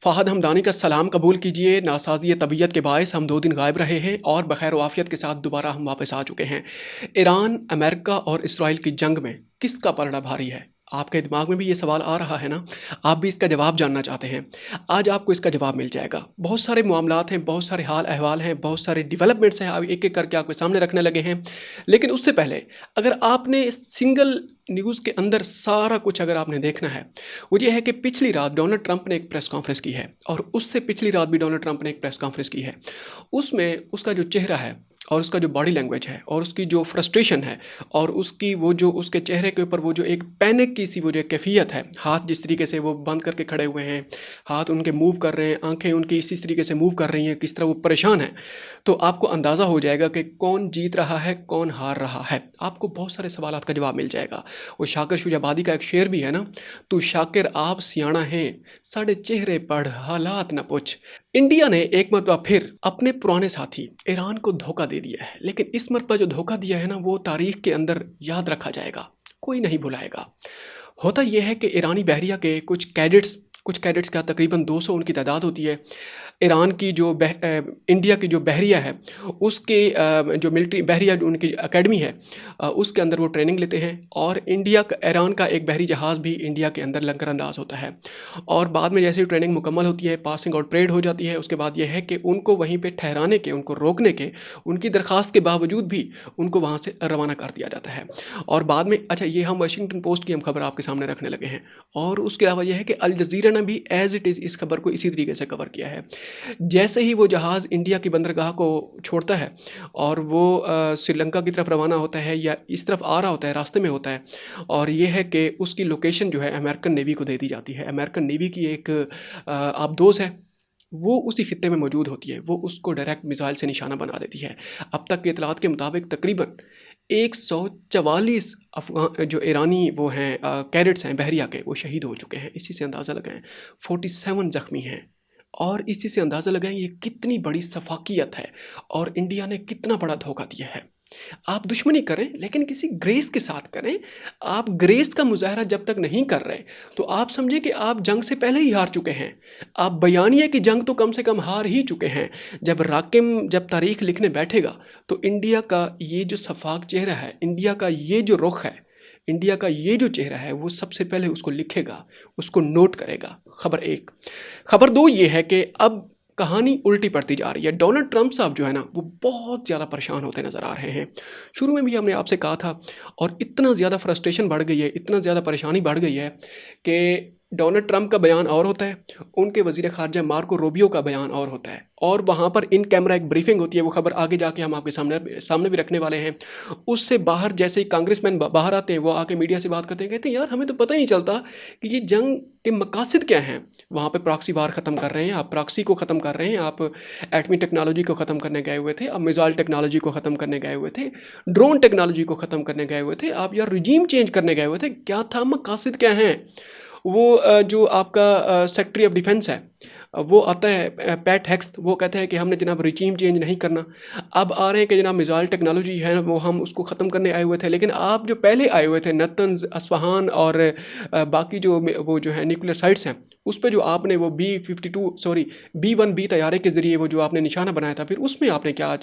فہد ہمدانی کا سلام قبول کیجیے۔ ناسازی طبیعت کے باعث ہم 2 دن غائب رہے ہیں اور بخیر و عافیت کے ساتھ دوبارہ ہم واپس آ چکے ہیں۔ ایران، امریکہ اور اسرائیل کی جنگ میں کس کا پلڑا بھاری ہے؟ آپ کے دماغ میں بھی یہ سوال آ رہا ہے نا؟ آپ بھی اس کا جواب جاننا چاہتے ہیں۔ آج آپ کو اس کا جواب مل جائے گا۔ بہت سارے معاملات ہیں، بہت سارے حال احوال ہیں، بہت سارے ڈیولپمنٹس ہیں، ایک ایک کر کے آپ کے سامنے رکھنے لگے ہیں۔ لیکن اس سے پہلے اگر آپ نے سنگل نیوز کے اندر سارا کچھ اگر آپ نے دیکھنا ہے، وہ یہ ہے کہ پچھلی رات ڈونلڈ ٹرمپ نے ایک پریس کانفرنس کی ہے، اور اس سے پچھلی رات بھی ڈونلڈ ٹرمپ نے ایک پریس کانفرنس کی ہے۔ اس میں اس کا جو چہرہ ہے اور اس کا جو باڈی لینگویج ہے اور اس کی جو فرسٹریشن ہے اور اس کی وہ جو اس کے چہرے کے اوپر وہ جو ایک پینک کی سی وہ جو کیفیت ہے، ہاتھ جس طریقے سے وہ بند کر کے کھڑے ہوئے ہیں، ہاتھ ان کے موو کر رہے ہیں، آنکھیں ان کی اسی طریقے سے موو کر رہی ہیں، کس طرح وہ پریشان ہیں، تو آپ کو اندازہ ہو جائے گا کہ کون جیت رہا ہے، کون ہار رہا ہے۔ آپ کو بہت سارے سوالات کا جواب مل جائے گا۔ وہ شاکر شجابادی کا ایک شعر بھی ہے نا، تو شاکر آپ سیاںا ہیں، ساڑھے چہرے پڑھ حالات نہ پوچھ۔ انڈیا نے ایک مرتبہ پھر اپنے پرانے ساتھی ایران کو دھوکہ دے دیا ہے، لیکن اس مرتبہ جو دھوکہ دیا ہے نا، وہ تاریخ کے اندر یاد رکھا جائے گا، کوئی نہیں بھلائے گا۔ ہوتا یہ ہے کہ ایرانی بحریہ کے کچھ کیڈٹس کا تقریباً 200 ان کی تعداد ہوتی ہے۔ ایران کی جو انڈیا کی جو بحریہ ہے، اس کے جو ملٹری بحریہ جو ان کی اکیڈمی ہے، اس کے اندر وہ ٹریننگ لیتے ہیں، اور ایران کا ایک بحری جہاز بھی انڈیا کے اندر لنگر انداز ہوتا ہے، اور بعد میں جیسے ٹریننگ مکمل ہوتی ہے، پاسنگ آؤٹ پریڈ ہو جاتی ہے، اس کے بعد یہ ہے کہ ان کو وہیں پہ ٹھہرانے کے، ان کو روکنے کے، ان کی درخواست کے باوجود بھی ان کو وہاں سے روانہ کر دیا جاتا ہے۔ اور بعد میں یہ ہم واشنگٹن پوسٹ کی ہم خبر آپ کے سامنے رکھنے لگے ہیں، اور اس کے علاوہ یہ ہے کہ الجزیرہ نے بھی ایز اٹ از اس خبر کو اسی طریقے سے کور کیا ہے۔ جیسے ہی وہ جہاز انڈیا کی بندرگاہ کو چھوڑتا ہے اور وہ سری لنکا کی طرف روانہ ہوتا ہے یا اس طرف آ رہا ہوتا ہے، راستے میں ہوتا ہے، اور یہ ہے کہ اس کی لوکیشن جو ہے امریکن نیوی کو دے دی جاتی ہے۔ امریکن نیوی کی ایک آبدوز ہے، وہ اسی خطے میں موجود ہوتی ہے، وہ اس کو ڈائریکٹ میزائل سے نشانہ بنا دیتی ہے۔ اب تک کے اطلاعات کے مطابق تقریباً 144 جو ایرانی وہ ہیں کیڈٹس ہیں بحریہ کے، وہ شہید ہو چکے ہیں۔ اسی سے اندازہ لگائیں 47 زخمی ہیں، اور اسی سے اندازہ لگائیں یہ کتنی بڑی سفاکیت ہے اور انڈیا نے کتنا بڑا دھوکہ دیا ہے۔ آپ دشمنی کریں لیکن کسی گریس کے ساتھ کریں۔ آپ گریس کا مظاہرہ جب تک نہیں کر رہے تو آپ سمجھیں کہ آپ جنگ سے پہلے ہی ہار چکے ہیں۔ آپ بیانیے کی جنگ تو کم سے کم ہار ہی چکے ہیں۔ جب تاریخ لکھنے بیٹھے گا تو انڈیا کا یہ جو شفاف چہرہ ہے، انڈیا کا یہ جو رخ ہے، انڈیا کا یہ جو چہرہ ہے، وہ سب سے پہلے اس کو لکھے گا، اس کو نوٹ کرے گا۔ خبر 1۔ خبر 2 یہ ہے کہ اب کہانی الٹی پڑتی جا رہی ہے۔ ڈونلڈ ٹرمپ صاحب جو ہے نا، وہ بہت زیادہ پریشان ہوتے نظر آ رہے ہیں۔ شروع میں بھی ہم نے آپ سے کہا تھا، اور اتنا زیادہ فرسٹریشن بڑھ گئی ہے، اتنا زیادہ پریشانی بڑھ گئی ہے کہ ڈونلڈ ٹرمپ کا بیان اور ہوتا ہے، ان کے وزیر خارجہ مارکو روبیو کا بیان اور ہوتا ہے، اور وہاں پر ان کیمرہ ایک بریفنگ ہوتی ہے۔ وہ خبر آگے جا کے ہم آپ کے سامنے بھی رکھنے والے ہیں۔ اس سے باہر جیسے ہی کانگریس مین باہر آتے ہیں، وہ آ کے میڈیا سے بات کرتے ہیں، کہتے ہیں یار ہمیں تو پتہ ہی نہیں چلتا کہ یہ جنگ کے مقاصد کیا ہیں۔ وہاں پہ پراکسی وار ختم کر رہے ہیں، آپ پراکسی کو ختم کر رہے ہیں، آپ ایٹمی ٹیکنالوجی کو ختم کرنے گئے ہوئے تھے، آپ میزائل ٹیکنالوجی کو ختم کرنے گئے ہوئے تھے، ڈرون ٹیکنالوجی کو ختم کرنے گئے ہوئے تھے، آپ یار رجیم چینج کرنے گئے ہوئے تھے۔ کیا تھا مقاصد کیا ہیں؟ وہ جو آپ کا سیکٹری آف ڈیفنس ہے، وہ آتا ہے پیٹ ہیکس، وہ کہتا ہے کہ ہم نے جناب رجیم چینج نہیں کرنا۔ اب آ رہے ہیں کہ جناب میزائل ٹیکنالوجی ہے، وہ ہم اس کو ختم کرنے آئے ہوئے تھے، لیکن آپ جو پہلے آئے ہوئے تھے نتنز، اصفہان اور باقی وہ جو ہیں نیوکلیر سائٹس ہیں، اس پہ جو آپ نے وہ B-1B طیارے کے ذریعے وہ جو آپ نے نشانہ بنایا تھا، پھر اس میں آپ نے کیا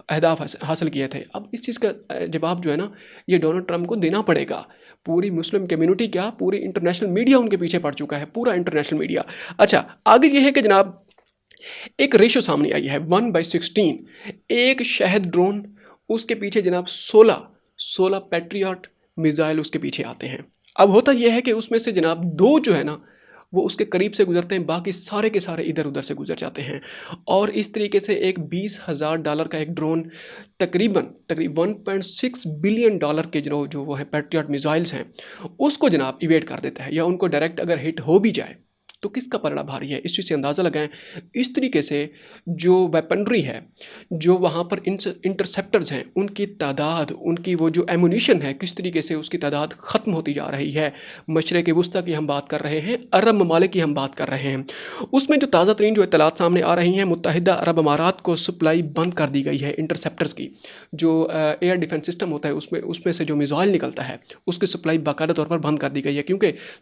اہداف حاصل کیے تھے؟ اب اس چیز کا جواب جو ہے نا، یہ ڈونلڈ ٹرمپ کو دینا پڑے گا۔ پوری مسلم کمیونٹی کیا، پوری انٹرنیشنل میڈیا ان کے پیچھے پڑ چکا ہے، پورا انٹرنیشنل میڈیا۔ اچھا، آگے یہ ہے کہ جناب ایک ریشو سامنے آئی ہے 1/16، ایک شہد ڈرون، اس کے پیچھے جناب 16 پیٹریاٹ میزائل اس کے پیچھے آتے ہیں۔ اب ہوتا یہ ہے کہ اس میں سے جناب 2 جو ہے نا، وہ اس کے قریب سے گزرتے ہیں، باقی سارے کے سارے ادھر ادھر سے گزر جاتے ہیں، اور اس طریقے سے ایک $20,000 کا ایک ڈرون تقریباً $1.6 بلین کے جو وہ ہیں پیٹریاٹ میزائلز ہیں، اس کو جناب ایویٹ کر دیتا ہے، یا ان کو ڈائریکٹ اگر ہٹ ہو بھی جائے تو کس کا پلڑا بھاری ہے؟ اس چیز سے اندازہ لگائیں۔ اس طریقے سے جو ویپنری ہے، جو وہاں پر انٹرسیپٹرز ہیں، ان کی تعداد، ان کی وہ جو ایمونیشن ہے، کس طریقے سے اس کی تعداد ختم ہوتی جا رہی ہے۔ مشرق وسطیٰ کی ہم بات کر رہے ہیں، عرب ممالک کی ہم بات کر رہے ہیں۔ اس میں جو تازہ ترین جو اطلاعات سامنے آ رہی ہیں، متحدہ عرب امارات کو سپلائی بند کر دی گئی ہے انٹرسیپٹرز کی۔ جو ایئر ڈیفنس سسٹم ہوتا ہے، اس میں سے جو میزائل نکلتا ہے، اس کی سپلائی باقاعدہ طور پر بند کر دی گئی ہے، کیونکہ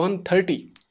130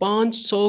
500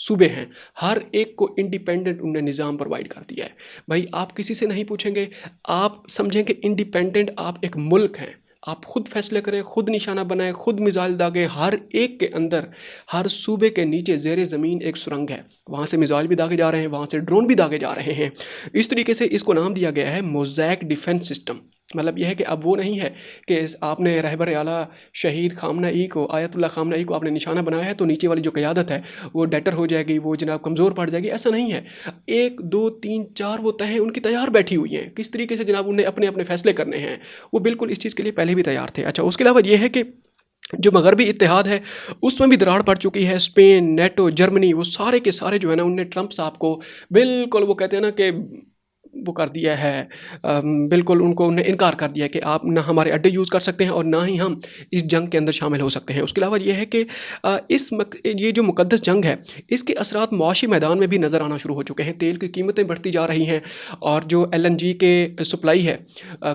صوبے ہیں ہر ایک کو انڈیپینڈنٹ انہوں نے نظام پرووائڈ کر دیا ہے. بھائی آپ کسی سے نہیں پوچھیں گے, آپ سمجھیں کہ انڈیپینڈنٹ آپ ایک ملک ہیں, آپ خود فیصلے کریں, خود نشانہ بنائیں, خود میزائل داغیں. ہر ایک کے اندر, ہر صوبے کے نیچے زیر زمین ایک سرنگ ہے, وہاں سے میزائل بھی داغے جا رہے ہیں, وہاں سے ڈرون بھی داغے جا رہے ہیں. اس طریقے سے اس کو نام دیا گیا ہے موزیک ڈیفنس سسٹم. مطلب یہ ہے کہ اب وہ نہیں ہے کہ آپ نے رہبر اعلیٰ شہید خامنہ ای کو, آیت اللہ خامنہ ای کو آپ نے نشانہ بنایا ہے تو نیچے والی جو قیادت ہے وہ ڈیٹر ہو جائے گی, وہ جناب کمزور پڑ جائے گی. ایسا نہیں ہے. 1 2 3 4 وہ تہیں ان کی تیار بیٹھی ہوئی ہیں, کس طریقے سے جناب انہیں اپنے اپنے فیصلے کرنے ہیں, وہ بالکل اس چیز کے لیے پہلے بھی تیار تھے. اچھا, اس کے علاوہ یہ ہے کہ جو مغربی اتحاد ہے اس میں بھی دراڑ پڑ چکی ہے. اسپین, نیٹو, جرمنی, وہ سارے کے سارے جو ہے نا انہوں نے ٹرمپ صاحب کو بالکل, وہ کہتے ہیں نا کہ وہ کر دیا ہے, بالکل ان کو انہیں انکار کر دیا کہ آپ نہ ہمارے اڈے یوز کر سکتے ہیں اور نہ ہی ہم اس جنگ کے اندر شامل ہو سکتے ہیں. اس کے علاوہ یہ ہے کہ یہ جو مقدس جنگ ہے اس کے اثرات معاشی میدان میں بھی نظر آنا شروع ہو چکے ہیں. تیل کی قیمتیں بڑھتی جا رہی ہیں, اور جو LNG کے سپلائی ہے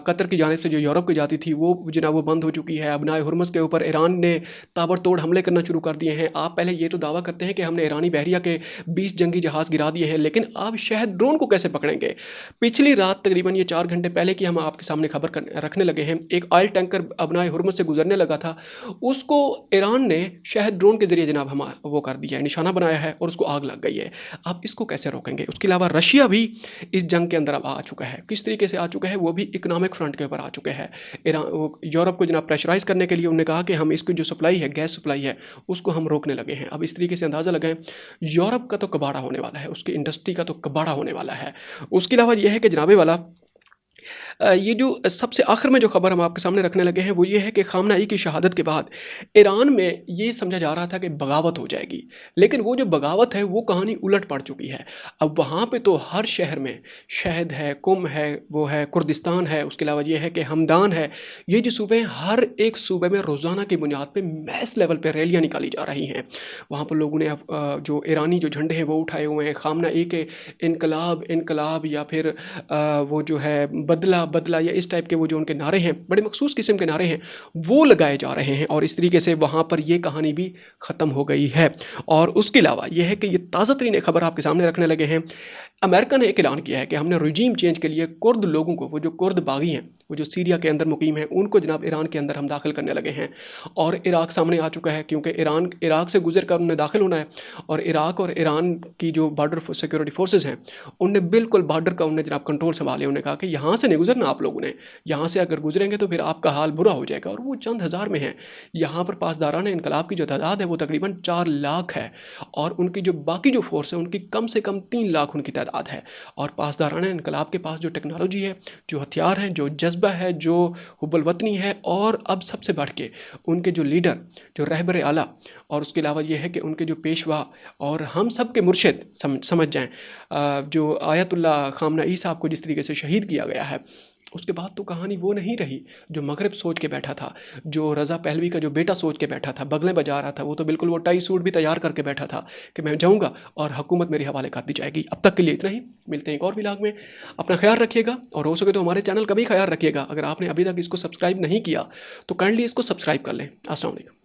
قطر کی جانب سے جو یورپ کی جاتی تھی وہ جناب وہ بند ہو چکی ہے. ابنائے ہرمز کے اوپر ایران نے تابڑ توڑ حملے کرنا شروع کر دیے ہیں. آپ پہلے یہ تو دعویٰ کرتے ہیں کہ ہم نے ایرانی بحریہ کے 20 جنگی جہاز گرا دیے ہیں, لیکن آپ شہد ڈرون کو کیسے پکڑیں گے؟ پچھلی رات تقریباً یہ 4 گھنٹے پہلے کی ہم آپ کے سامنے خبر رکھنے لگے ہیں, ایک آئل ٹینکر ابنائے ہرمز سے گزرنے لگا تھا, اس کو ایران نے شہد ڈرون کے ذریعے جناب ہم وہ کر دیا ہے, نشانہ بنایا ہے اور اس کو آگ لگ گئی ہے. آپ اس کو کیسے روکیں گے؟ اس کے علاوہ رشیا بھی اس جنگ کے اندر اب آ چکا ہے. کس طریقے سے آ چکا ہے؟ وہ بھی اکنامک فرنٹ کے اوپر آ چکے ہیں. یورپ کو جناب پریشرائز کرنے کے لیے انہوں نے کہا کہ ہم اس کی جو سپلائی ہے, گیس سپلائی ہے, اس کو ہم روکنے لگے ہیں. اب اس طریقے سے اندازہ لگائیں یورپ کا تو کباڑا ہونے والا ہے, اس کی انڈسٹری کا تو کباڑا ہونے والا ہے. اس کے علاوہ یہ ہے کہ جناب والا یہ جو سب سے آخر میں جو خبر ہم آپ کے سامنے رکھنے لگے ہیں وہ یہ ہے کہ خامنہ ای کی شہادت کے بعد ایران میں یہ سمجھا جا رہا تھا کہ بغاوت ہو جائے گی, لیکن وہ جو بغاوت ہے وہ کہانی الٹ پڑ چکی ہے. اب وہاں پہ تو ہر شہر میں شہد ہے, قم ہے, وہ ہے کردستان ہے, اس کے علاوہ یہ ہے کہ ہمدان ہے. یہ جو صوبے ہیں ہر ایک صوبے میں روزانہ کی بنیاد پہ میس لیول پہ ریلیاں نکالی جا رہی ہیں. وہاں پر لوگوں نے جو ایرانی جو جھنڈے ہیں وہ اٹھائے ہوئے ہیں. خامنہ ای کے انقلاب انقلاب یا پھر وہ جو ہے بدلہ بدلہ یا اس ٹائپ کے وہ جو ان کے نعرے ہیں, بڑے مخصوص قسم کے نعرے ہیں, وہ لگائے جا رہے ہیں. اور اس طریقے سے وہاں پر یہ کہانی بھی ختم ہو گئی ہے. اور اس کے علاوہ یہ ہے کہ یہ تازہ ترین خبر آپ کے سامنے رکھنے لگے ہیں. امریکہ نے ایک اعلان کیا ہے کہ ہم نے رجیم چینج کے لیے کرد لوگوں کو, وہ جو کرد باغی ہیں, وہ جو سیریا کے اندر مقیم ہیں, ان کو جناب ایران کے اندر ہم داخل کرنے لگے ہیں. اور عراق سامنے آ چکا ہے, کیونکہ عراق سے گزر کر انہوں نے داخل ہونا ہے. اور عراق اور ایران کی جو بارڈر سیکورٹی فورسز ہیں ان نے بالکل بارڈر کا انہوں نے جناب کنٹرول سنبھالے. انہوں نے کہا کہ یہاں سے نہیں گزرنا آپ لوگوں نے, یہاں سے اگر گزریں گے تو پھر آپ کا حال برا ہو جائے گا. اور وہ چند ہزار میں ہیں. یہاں پر پاسداران انقلاب کی جو تعداد ہے وہ تقریباً 4 لاکھ ہے, اور ان کی جو باقی جو فورس ہے ان کی کم سے کم 3 لاکھ ان کی تعداد ہے. اور پاسداران انقلاب کے پاس جو ٹیکنالوجی ہے, جو ہتھیار ہیں, جو جذبہ ہے, جو حب الوطنی ہے, اور اب سب سے بڑھ کے ان کے جو لیڈر, جو رہبر اعلیٰ, اور اس کے علاوہ یہ ہے کہ ان کے جو پیشوا اور ہم سب کے مرشد سمجھ جائیں, جو آیت اللہ خامنہ ای صاحب کو جس طریقے سے شہید کیا گیا ہے, اس کے بعد تو کہانی وہ نہیں رہی. جو مغرب سوچ کے بیٹھا تھا, جو رضا پہلوی کا جو بیٹا سوچ کے بیٹھا تھا, بغلیں بجا رہا تھا, وہ تو بالکل وہ ٹائی سوٹ بھی تیار کر کے بیٹھا تھا کہ میں جاؤں گا اور حکومت میرے حوالے کر دی جائے گی. اب تک کے لیے اتنا ہی, ملتے ہیں ایک اور ولاگ میں. اپنا خیال رکھیے گا, اور ہو سکے تو ہمارے چینل کا بھی خیال رکھیے گا. اگر آپ نے ابھی تک اس کو سبسکرائب نہیں کیا تو کائنڈلی اس کو سبسکرائب کر لیں. السلام علیکم.